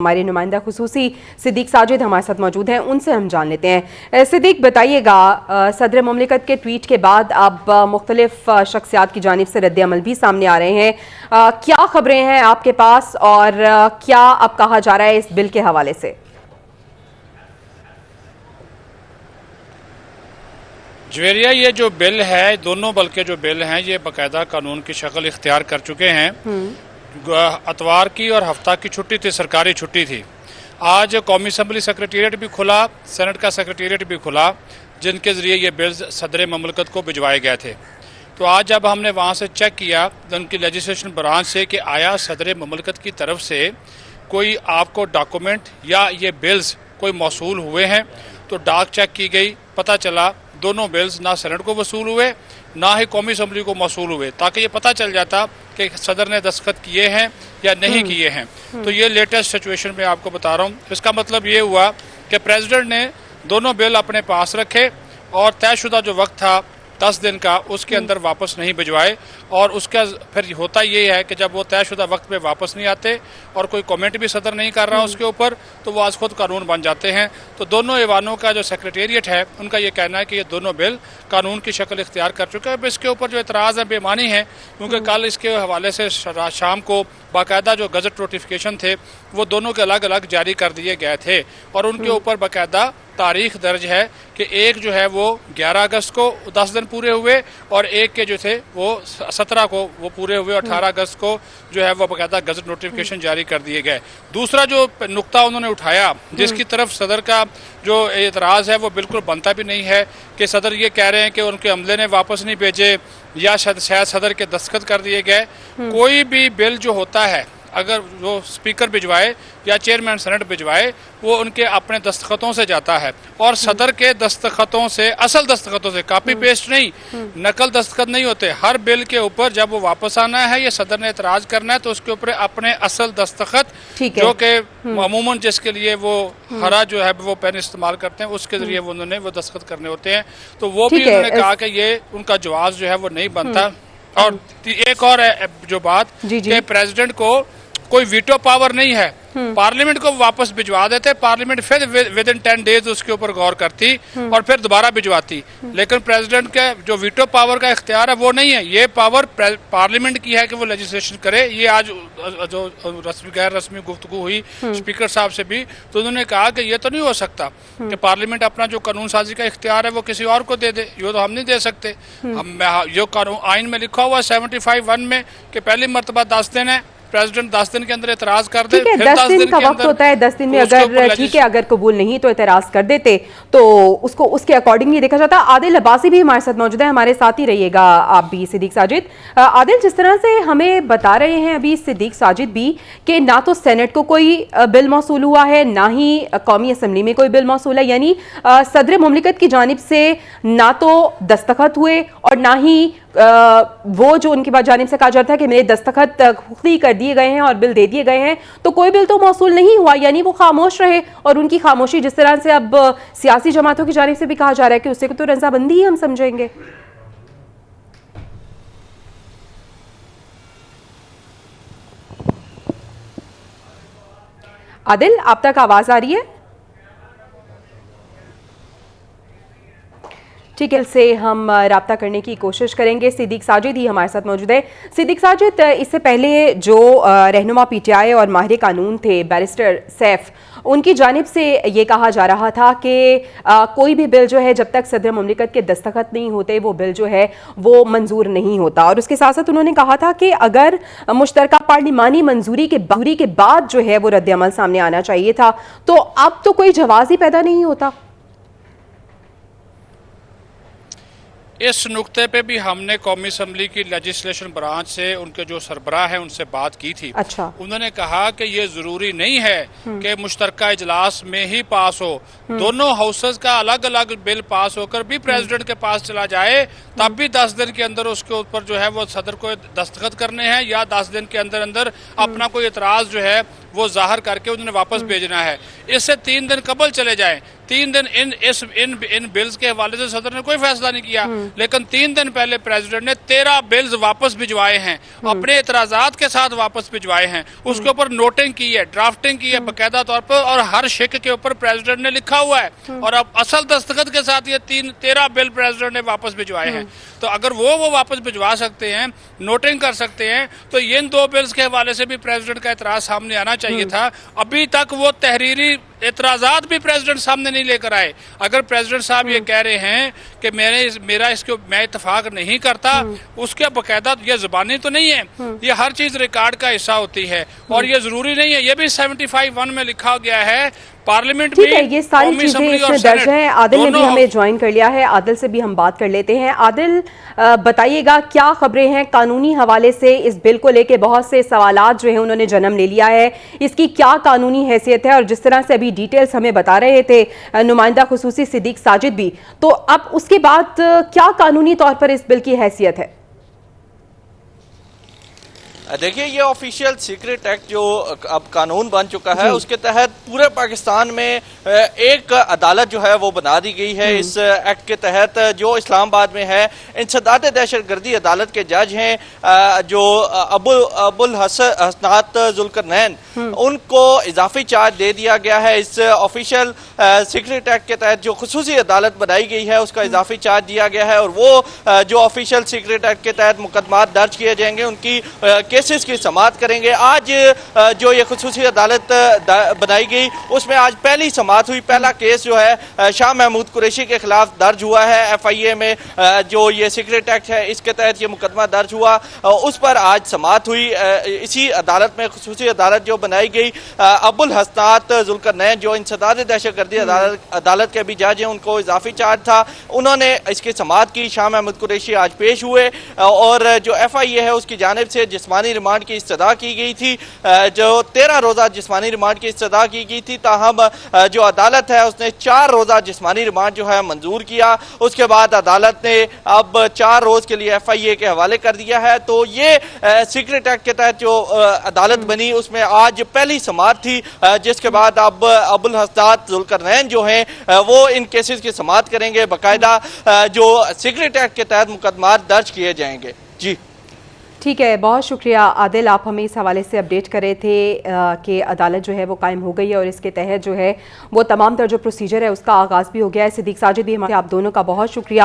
हमारे नुमाइंदा खुसूसी सिद्दीक साजिद हमारे साथ मौजूद हैं, उनसे हम जान लेते हैं। सिद्दीक बताइएगा, सदर मुमलिकत के ट्वीट के बाद अब मुख्तलिफ शख्सियात की जानिब से रद्द-ए-अमल भी सामने आ रहे हैं। क्या खबरें हैं आपके पास और क्या अब कहा जा रहा है इस बिल के हवाले से? जवेरिया, ये जो बिल है, दोनों बल्कि जो बिल हैं ये बाकायदा कानून की शक्ल इख्तियार कर चुके हैं। अतवार की और हफ्ता की छुट्टी थी, सरकारी छुट्टी थी। आज कौमी असम्बली सेक्रेटेरिएट भी खुला, सेनेट का सेक्रेटेरिएट भी खुला, जिनके ज़रिए ये बिल्स सदर ममलकत को भिजवाए गए थे। तो आज जब हमने वहाँ से चेक किया उनकी लेजिस्लेशन ब्रांच से कि आया सदर ममलकत की तरफ से कोई आपको डॉक्यूमेंट या ये बिल्स कोई मौसूल हुए हैं, तो डाक चेक की गई, पता चला दोनों बिल्स ना सेनेट को वसूल हुए ना ही कौमी असम्बली को मौसूल हुए, ताकि ये पता चल जाता कि सदर ने दस्तखत किए हैं या नहीं किए हैं। तो ये लेटेस्ट सिचुएशन में आपको बता रहा हूँ। इसका मतलब ये हुआ कि प्रेसिडेंट ने दोनों बिल अपने पास रखे और तयशुदा जो वक्त था 10 दिन का, उसके अंदर वापस नहीं भिजवाए। और उसका फिर होता ये है कि जब वो तयशुदा वक्त में वापस नहीं आते और कोई कमेंट भी सदर नहीं कर रहा उसके ऊपर, तो वो आज खुद कानून बन जाते हैं। तो दोनों ऐवानों का जो सेक्रेटेरिएट है उनका ये कहना है कि ये दोनों बिल कानून की शक्ल इख्तियार कर चुके हैं। अब इसके ऊपर जो एतराज़ है बेमानी है, क्योंकि कल इसके हवाले से शाम को बाकायदा जो गजट नोटिफिकेशन थे वो दोनों के अलग अलग जारी कर दिए गए थे और उनके ऊपर बाकायदा तारीख दर्ज है कि एक जो है वो 11 अगस्त को 10 दिन पूरे हुए और एक के जो थे वो 17 को वो पूरे हुए, 18 अगस्त को जो है वो बाकायदा गजट नोटिफिकेशन जारी कर दिए गए। दूसरा जो नुक्ता उन्होंने उठाया, जिसकी तरफ सदर का जो एतराज़ है वो बिल्कुल बनता भी नहीं है, कि सदर ये कह रहे हैं कि उनके अमले ने वापस नहीं भेजे या शायद सदर के दस्तखत कर दिए गए। कोई भी बिल जो होता है, अगर वो स्पीकर भिजवाए या चेयरमैन सेनेट भिजवाए, वो उनके अपने दस्तखतों से जाता है और सदर के दस्तखतों से, असल दस्तखतों से, कॉपी पेस्ट नहीं, नकल दस्तखत नहीं होते। हर बिल के ऊपर जब वो वापस आना है या सदर ने एतराज करना है तो उसके ऊपर अपने असल दस्तखत, जो कि अमूमन जिसके लिए वो हरा जो है वो पेन इस्तेमाल करते हैं, उसके जरिए वो उन्होंने वो दस्तखत करने होते हैं। तो वो भी उन्होंने कहा कि ये उनका जवाब जो है वो नहीं बनता। और एक और जो बात कि प्रेसिडेंट को कोई वीटो पावर नहीं है, पार्लियामेंट को वापस भिजवा देते, पार्लियामेंट फिर विद इन 10 डेज उसके ऊपर गौर करती और फिर दोबारा भिजवाती। लेकिन प्रेसिडेंट के जो वीटो पावर का इख्तियार है वो नहीं है, ये पावर पार्लियामेंट की है कि वो लेजिस्लेशन करे। ये आज जो गैर रस्मी गुफ्तगू हुई स्पीकर साहब से भी, तो उन्होंने कहा कि ये तो नहीं हो सकता कि पार्लियामेंट अपना जो कानून साजी का इख्तियार है वो किसी और को दे दे, ये तो हम नहीं दे सकते। हम जो कानून आइन में लिखा हुआ 75(1) में कि पहली मरतबा 10 दिन है, प्रेसिडेंट 10 दिन के अंदर एतराज कर दे, फिर 10 दिन का वक्त होता है। 10 दिन में अगर ठीक है, अगर कबूल नहीं तो एतराज कर देते तो उसको उसके अकॉर्डिंग ही देखा जाता। आदिल अब्बासी भी हमारे साथ मौजूद है, हमारे साथ ही रहिएगा आप भी। सिद्दीक साजिद, आदिल, जिस तरह से हमें बता रहे हैं अभी सिद्दीक साजिद भी कि ना तो सेनेट को कोई बिल मौसूल हुआ है ना ही कौमी असम्बली में कोई बिल मौसूल है, यानी सदर मुमलिकत की जानिब से ना तो दस्तखत हुए और ना ही वो जो उनकी जानिब से कहा जाता है कि मेरे दस्तखत खुद ही कर दिए गए हैं और बिल दे दिए गए हैं, तो कोई बिल तो मौसूल नहीं हुआ, यानी वो खामोश रहे। और उनकी खामोशी जिस तरह से अब सियासी जमातों की जानिब से भी कहा जा रहा है कि उससे तो रजामंदी ही हम समझेंगे। आदिल, आप तक आवाज आ रही है? ठीक है, से हम राब्ता करने की कोशिश करेंगे। सिद्दीक साजिद ही हमारे साथ मौजूद है। सिद्दीक साजिद, इससे पहले जो रहनुमा पीटीआई और माहिर कानून थे बैरिस्टर सैफ, उनकी जानिब से ये कहा जा रहा था कि कोई भी बिल जो है जब तक सदर मुमलिकत के दस्तखत नहीं होते वो बिल जो है वो मंजूर नहीं होता। और उसके साथ साथ उन्होंने कहा था कि अगर मुश्तरका पार्लिमानी मंजूरी के बाद जो है वो रद्द-ए-अमल सामने आना चाहिए था, तो अब तो कोई जवाब ही पैदा नहीं होता। इस नुक्ते पे भी हमने कौमी असम्बली की लेजिस्लेशन ब्रांच से, उनके जो सरबराह है उनसे बात की थी। अच्छा। उन्होंने कहा कि ये जरूरी नहीं है कि मुश्तरका इजलास में ही पास हो, दोनों हाउसेस का अलग अलग बिल पास होकर भी प्रेसिडेंट के पास चला जाए, तब भी 10 दिन के अंदर उसके ऊपर जो है वो सदर को दस्तखत करने हैं या 10 दिन के अंदर अंदर अपना कोई एतराज जो है वो जाहिर करके उन्होंने वापस भेजना है। इससे 3 दिन कबल चले जाएं, 3 दिन इन बिल्स के हवाले से सदर ने कोई फैसला नहीं किया, लेकिन 3 दिन पहले प्रेसिडेंट ने 13 बिल्स वापस भिजवाए हैं, अपने इतराजात के साथ वापस भिजवाए हैं, उसके ऊपर नोटिंग की है, ड्राफ्टिंग की है बाकायदा तौर पर, और हर शिक के ऊपर प्रेसिडेंट ने लिखा हुआ है, और अब असल दस्तखत के साथ ये 13 बिल प्रेसिडेंट ने वापस भिजवाए हैं। तो अगर वो वापस भिजवा सकते हैं, नोटिंग कर सकते हैं, तो इन 2 बिल्स के हवाले से भी प्रेसिडेंट का इतराज सामने आना चाहिए था। अभी तक वो तहरीरी एतराजात भी प्रेसिडेंट सामने नहीं लेकर आए। अगर प्रेसिडेंट साहब ये कह रहे हैं कि मैं इत्तेफाक नहीं करता, उसके बाकायदा ये ज़बानी तो नहीं है, ये हर चीज रिकॉर्ड का हिस्सा होती है, और ये जरूरी नहीं है, ये भी 75(1) में लिखा गया है। पार्लियामेंट ठीक है, ये सारी चीजें इसमें दर्ज है। आदिल ने भी हमें ज्वाइन कर लिया है, आदिल से भी हम बात कर लेते हैं। आदिल, बताइएगा क्या खबरें हैं कानूनी हवाले से? इस बिल को लेके बहुत से सवालात जो है उन्होंने जन्म ले लिया है, इसकी क्या कानूनी हैसियत है? और जिस तरह से अभी डिटेल्स हमें बता रहे थे नुमाइंदा खुसूसी सिद्दीक साजिद भी, तो अब उसके बाद क्या कानूनी तौर पर इस बिल की हैसियत है? देखिए, ये ऑफिशियल सीक्रेट एक्ट जो अब कानून बन चुका है, उसके तहत पूरे पाकिस्तान में एक अदालत जो है वो बना दी गई है। इस एक्ट के तहत जो इस्लामाबाद में है, इंसदाद दहशतगर्दी अदालत के जज हैं जो अबुल हसनात जुल्करनैन, उनको इजाफी चार्ज दे दिया गया है। इस ऑफिशियल सीक्रेट एक्ट के तहत जो खुसूसी अदालत बनाई गई है उसका इजाफी चार्ज दिया गया है, और वो जो ऑफिशियल सीक्रेट एक्ट के तहत मुकदमात दर्ज किए जाएंगे, उनकी केसेस की समाअत करेंगे। आज जो ये खुसूसी अदालत बनाई गई, उसमें आज पहली समाअत हुई। पहला केस जो है शाह महमूद कुरैशी के खिलाफ दर्ज हुआ है FIA में, जो ये सीक्रेट एक्ट है इसके तहत ये मुकदमा दर्ज हुआ, उस पर आज समाअत हुई। इसी अदालत में खुसूसी अदालत जो बनाई गई, अबुल हसनात जुल्करनैन जो इंसदाद दहशतगर्दी अदालत के भी जज हैं, उनको इजाफी चार्ज था, उन्होंने इसकी समाअत की। शाह महमूद कुरैशी आज पेश हुए, और जो FIA है उसकी जानिब से जिस्मानी रिमांड की इस्तदा की गई थी, जो 13 रोजा जिस्मानी रिमांड की इस्तदा की गई थी, ताहम जो अदालत है उसने 4 रोजा जिस्मानी रिमांड जो है मंजूर किया। उसके बाद अदालत ने अब 4 रोज के लिए FIA के हवाले कर दिया है। तो ये सीक्रेट एक्ट के तहत जो अदालत बनी, उसमें आज पहली समाअत थी, जिसके बाद अब अबुल हसनात जुल्करनैन जो हैं वो इन केसेस की समाअत करेंगे। बाकायदा जो सीक्रेट एक्ट के तहत मुकदमात दर्ज किए जाएंगे। जी ठीक है, बहुत शुक्रिया आदिल, आप हमें इस हवाले से अपडेट कर रहे थे कि अदालत जो है वो कायम हो गई है, और इसके तहत जो है वो तमाम तर जो प्रोसीजर है उसका आगाज़ भी हो गया है। सिद्दीक साजिद भी हमारे, आप दोनों का बहुत शुक्रिया।